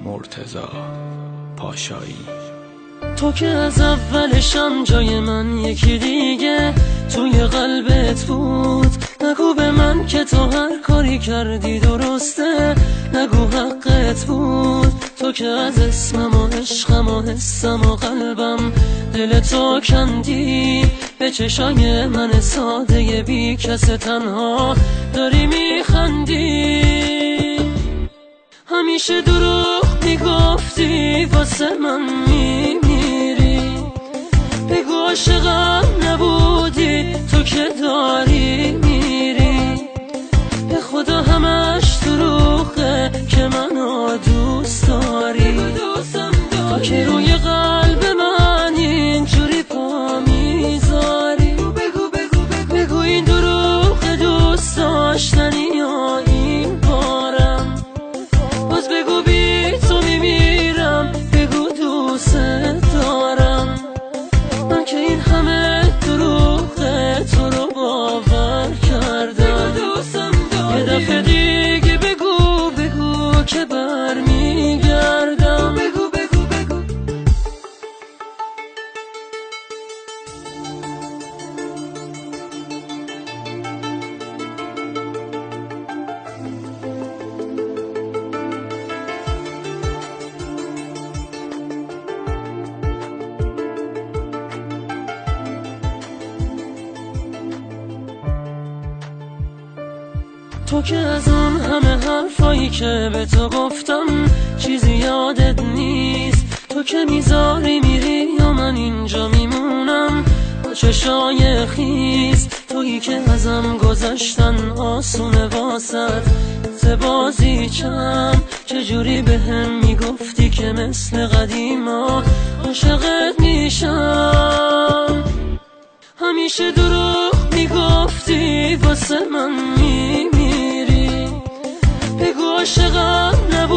مرتضی پاشایی. تو که از اولشم جای من یکی دیگه توی قلبت بود. نگو به من که تو هر کاری کردی درسته، نگو حقت بود. تو که از اسمم و عشقم و حسم و قلبم دل تو کندی. به چشای من ساده بی کس تنها داری میخندی. همیشه دروغ میگفتی واسه من میمیری. بگو عاشقم نبودی تو که داری میری. به خدا همش دروغه که منو دوست داری. تو که روی قلب من اینجوری پا میذاری. بگو این دروغ دوست داشتنی یا این بارم. باز بگو بی تو میمیرم. بگو دوست دارم. من که این همه دروغه تو رو باور کردم. یه دفعه دیگه بگو که برمیگردم. تو که از اون همه حرفایی که به تو گفتم چیزی یادت نیست. تو که میذاری میری یا من اینجا میمونم با چشای خیز. تویی که ازم گذشتن آسونه واسد زبازی چم. چجوری به هم میگفتی که مثل قدیما عاشقت میشم. همیشه دروغ میگفتی واسه من میمیری. بگو عاشقم نبودی